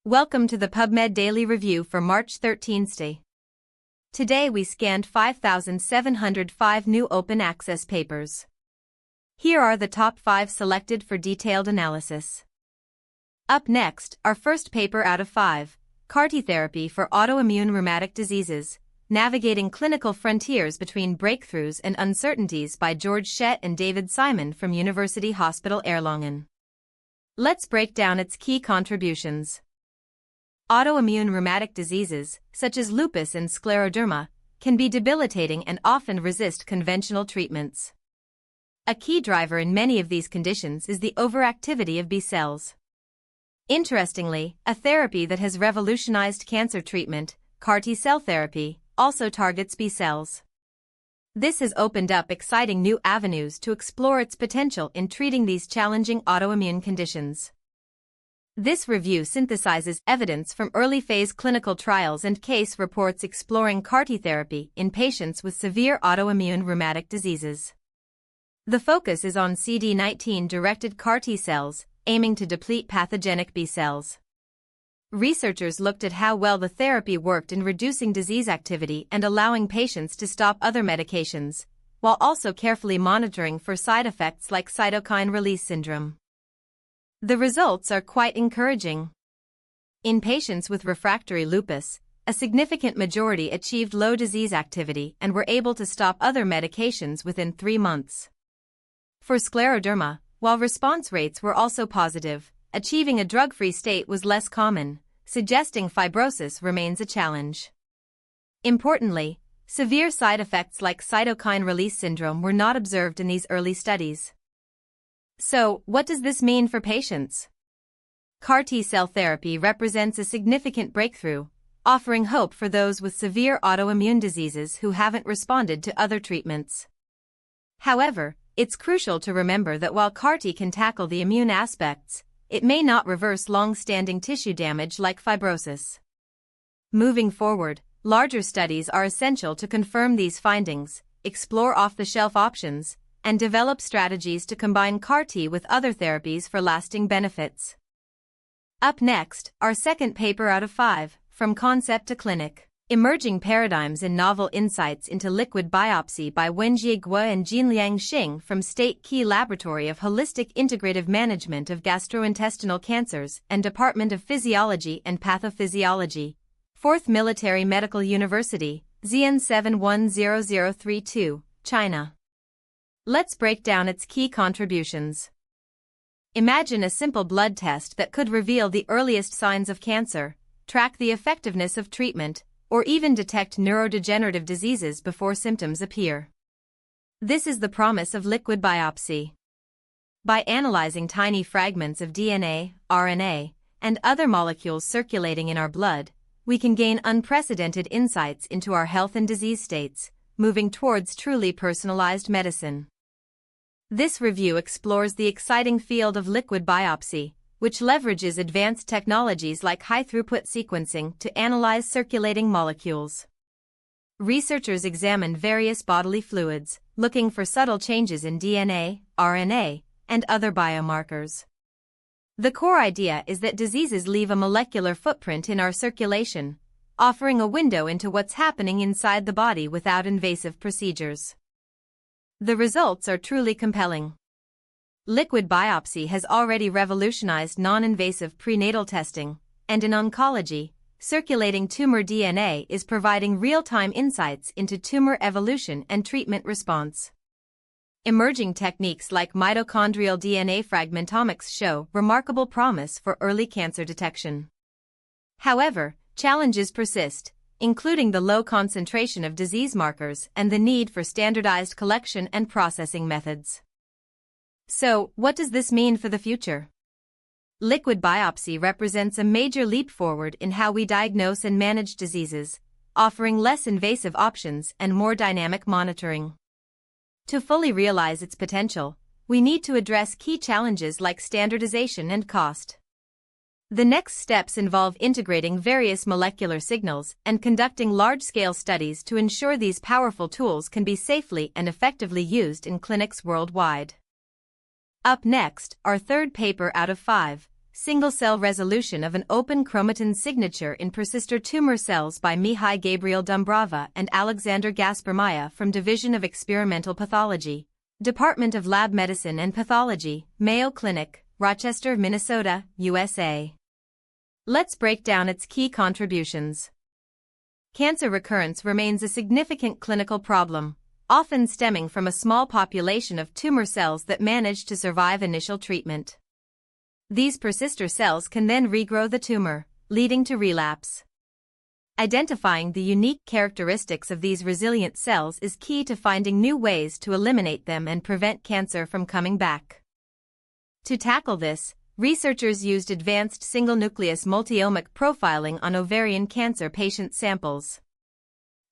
Welcome to the PubMed Daily Review for March 13th. Today we scanned 5,705 new open access papers. Here are the top 5 selected for detailed analysis. Up next, our first paper out of 5, CAR-T therapy for autoimmune rheumatic diseases, Navigating Clinical Frontiers Between Breakthroughs and Uncertainties by George Schett and David Simon from University Hospital Erlangen. Let's break down its key contributions. Autoimmune rheumatic diseases, such as lupus and scleroderma, can be debilitating and often resist conventional treatments. A key driver in many of these conditions is the overactivity of B cells. Interestingly, a therapy that has revolutionized cancer treatment, CAR-T cell therapy, also targets B cells. This has opened up exciting new avenues to explore its potential in treating these challenging autoimmune conditions. This review synthesizes evidence from early-phase clinical trials and case reports exploring CAR-T therapy in patients with severe autoimmune rheumatic diseases. The focus is on CD19-directed CAR-T cells, aiming to deplete pathogenic B cells. Researchers looked at how well the therapy worked in reducing disease activity and allowing patients to stop other medications, while also carefully monitoring for side effects like cytokine release syndrome. The results are quite encouraging. In patients with refractory lupus, a significant majority achieved low disease activity and were able to stop other medications within 3 months. For scleroderma, while response rates were also positive, achieving a drug-free state was less common, suggesting fibrosis remains a challenge. Importantly, severe side effects like cytokine release syndrome were not observed in these early studies. So, what does this mean for patients? CAR-T cell therapy represents a significant breakthrough, offering hope for those with severe autoimmune diseases who haven't responded to other treatments. However, it's crucial to remember that while CAR-T can tackle the immune aspects, it may not reverse long-standing tissue damage like fibrosis. Moving forward, larger studies are essential to confirm these findings, explore off-the-shelf options, and develop strategies to combine CAR-T with other therapies for lasting benefits. Up next, our second paper out of 5, From Concept to Clinic, Emerging Paradigms and Novel Insights into Liquid Biopsy by Wenjie Guo and Jinliang Xing from State Key Laboratory of Holistic Integrative Management of Gastrointestinal Cancers and Department of Physiology and Pathophysiology, 4th Military Medical University, Xi'an 710032, China. Let's break down its key contributions. Imagine a simple blood test that could reveal the earliest signs of cancer, track the effectiveness of treatment, or even detect neurodegenerative diseases before symptoms appear. This is the promise of liquid biopsy. By analyzing tiny fragments of DNA, RNA, and other molecules circulating in our blood, we can gain unprecedented insights into our health and disease states, moving towards truly personalized medicine. This review explores the exciting field of liquid biopsy, which leverages advanced technologies like high-throughput sequencing to analyze circulating molecules. Researchers examined various bodily fluids, looking for subtle changes in DNA, RNA, and other biomarkers. The core idea is that diseases leave a molecular footprint in our circulation, offering a window into what's happening inside the body without invasive procedures. The results are truly compelling. Liquid biopsy has already revolutionized non-invasive prenatal testing, and in oncology, circulating tumor DNA is providing real-time insights into tumor evolution and treatment response. Emerging techniques like mitochondrial DNA fragmentomics show remarkable promise for early cancer detection. However, challenges persist, including the low concentration of disease markers and the need for standardized collection and processing methods. So, what does this mean for the future? Liquid biopsy represents a major leap forward in how we diagnose and manage diseases, offering less invasive options and more dynamic monitoring. To fully realize its potential, we need to address key challenges like standardization and cost. The next steps involve integrating various molecular signals and conducting large-scale studies to ensure these powerful tools can be safely and effectively used in clinics worldwide. Up next, our third paper out of 5, single-cell resolution of an open chromatin signature in persister tumor cells by Mihai Gabriel Dumbrava and Alexander Gaspermaya from Division of Experimental Pathology, Department of Lab Medicine and Pathology, Mayo Clinic, Rochester, Minnesota, USA. Let's break down its key contributions. Cancer recurrence remains a significant clinical problem, often stemming from a small population of tumor cells that manage to survive initial treatment. These persister cells can then regrow the tumor, leading to relapse. Identifying the unique characteristics of these resilient cells is key to finding new ways to eliminate them and prevent cancer from coming back. To tackle this, researchers used advanced single-nucleus multiomic profiling on ovarian cancer patient samples.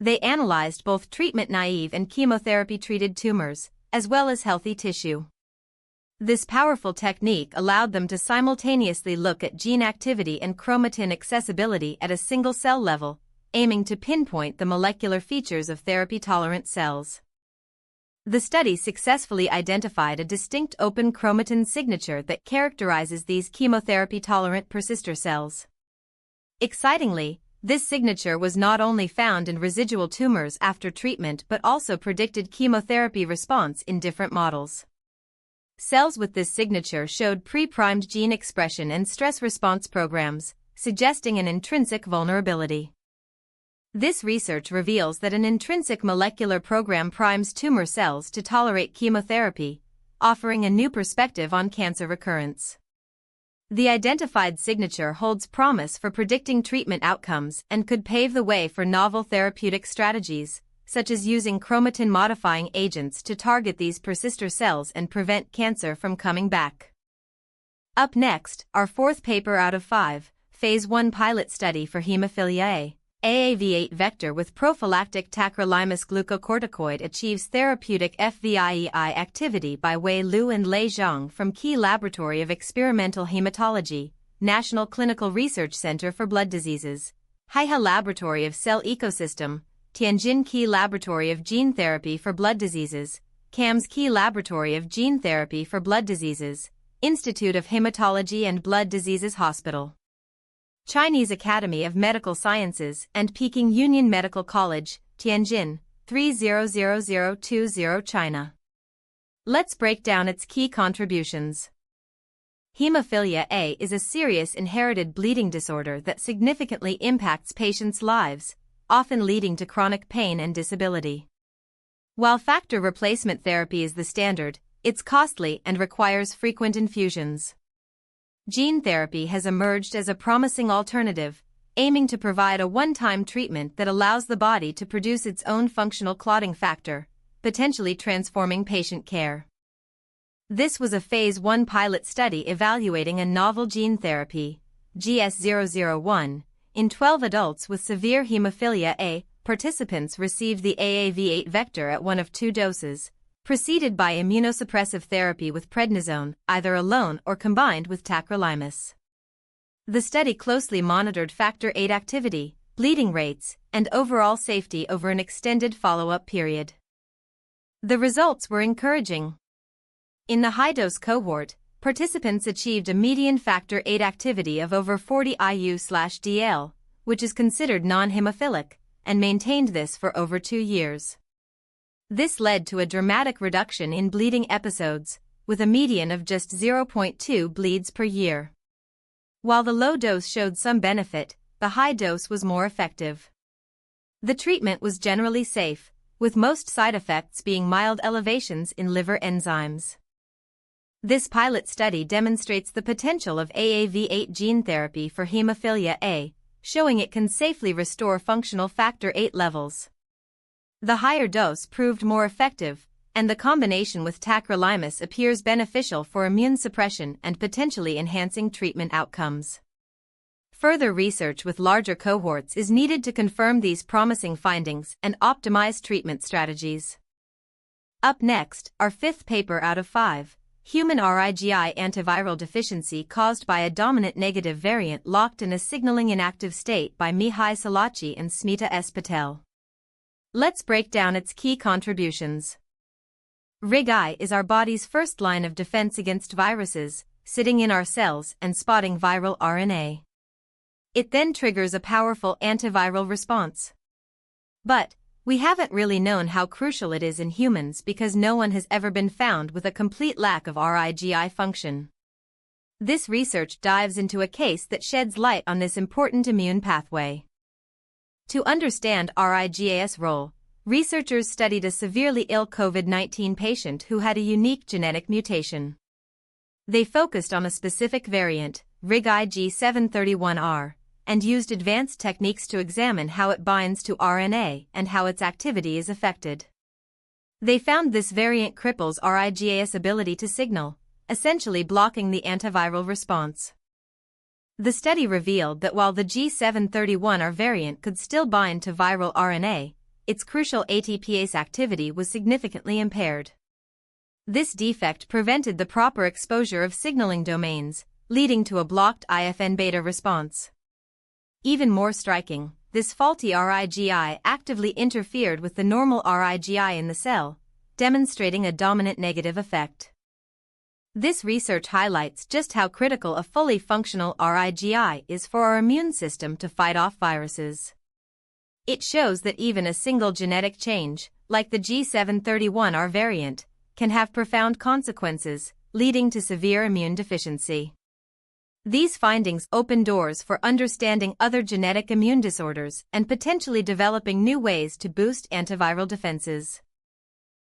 They analyzed both treatment-naive and chemotherapy-treated tumors, as well as healthy tissue. This powerful technique allowed them to simultaneously look at gene activity and chromatin accessibility at a single-cell level, aiming to pinpoint the molecular features of therapy-tolerant cells. The study successfully identified a distinct open chromatin signature that characterizes these chemotherapy-tolerant persister cells. Excitingly, this signature was not only found in residual tumors after treatment but also predicted chemotherapy response in different models. Cells with this signature showed pre-primed gene expression and stress response programs, suggesting an intrinsic vulnerability. This research reveals that an intrinsic molecular program primes tumor cells to tolerate chemotherapy, offering a new perspective on cancer recurrence. The identified signature holds promise for predicting treatment outcomes and could pave the way for novel therapeutic strategies, such as using chromatin-modifying agents to target these persister cells and prevent cancer from coming back. Up next, our fourth paper out of 5, Phase 1 pilot study for hemophilia A. AAV8 vector with prophylactic tacrolimus glucocorticoid achieves therapeutic FVIEI activity by Wei Lu and Lei Zhang from Key Laboratory of Experimental Hematology, National Clinical Research Center for Blood Diseases, Haihe Laboratory of Cell Ecosystem, Tianjin Key Laboratory of Gene Therapy for Blood Diseases, CAMS Key Laboratory of Gene Therapy for Blood Diseases, Institute of Hematology and Blood Diseases Hospital, Chinese Academy of Medical Sciences and Peking Union Medical College, Tianjin, 300020 China. Let's break down its key contributions. Hemophilia A is a serious inherited bleeding disorder that significantly impacts patients' lives, often leading to chronic pain and disability. While factor replacement therapy is the standard, it's costly and requires frequent infusions. Gene therapy has emerged as a promising alternative, aiming to provide a one-time treatment that allows the body to produce its own functional clotting factor, potentially transforming patient care. This was a Phase 1 pilot study evaluating a novel gene therapy, GS001, in 12 adults with severe hemophilia A. Participants received the AAV8 vector at one of 2 doses, preceded by immunosuppressive therapy with prednisone, either alone or combined with tacrolimus. The study closely monitored factor VIII activity, bleeding rates, and overall safety over an extended follow-up period. The results were encouraging. In the high-dose cohort, participants achieved a median factor VIII activity of over 40 IU/dL, which is considered non-hemophilic, and maintained this for over 2 years. This led to a dramatic reduction in bleeding episodes, with a median of just 0.2 bleeds per year. While the low dose showed some benefit, the high dose was more effective. The treatment was generally safe, with most side effects being mild elevations in liver enzymes. This pilot study demonstrates the potential of AAV8 gene therapy for hemophilia A, showing it can safely restore functional factor VIII levels. The higher dose proved more effective, and the combination with tacrolimus appears beneficial for immune suppression and potentially enhancing treatment outcomes. Further research with larger cohorts is needed to confirm these promising findings and optimize treatment strategies. Up next, our 5th paper out of 5, human RIGI antiviral deficiency caused by a dominant negative variant locked in a signaling inactive state by Mihai Salachi and Smita S. Patel. Let's break down its key contributions. RIG-I is our body's first line of defense against viruses, sitting in our cells and spotting viral RNA. It then triggers a powerful antiviral response. But we haven't really known how crucial it is in humans because no one has ever been found with a complete lack of RIGI function. This research dives into a case that sheds light on this important immune pathway. To understand RIGA's role, researchers studied a severely ill COVID-19 patient who had a unique genetic mutation. They focused on a specific variant, RIG-IG731R, and used advanced techniques to examine how it binds to RNA and how its activity is affected. They found this variant cripples RIGA's ability to signal, essentially blocking the antiviral response. The study revealed that while the G731R variant could still bind to viral RNA, its crucial ATPase activity was significantly impaired. This defect prevented the proper exposure of signaling domains, leading to a blocked IFN beta response. Even more striking, this faulty RIGI actively interfered with the normal RIGI in the cell, demonstrating a dominant negative effect. This research highlights just how critical a fully functional RIGI is for our immune system to fight off viruses. It shows that even a single genetic change, like the G731R variant, can have profound consequences, leading to severe immune deficiency. These findings open doors for understanding other genetic immune disorders and potentially developing new ways to boost antiviral defenses.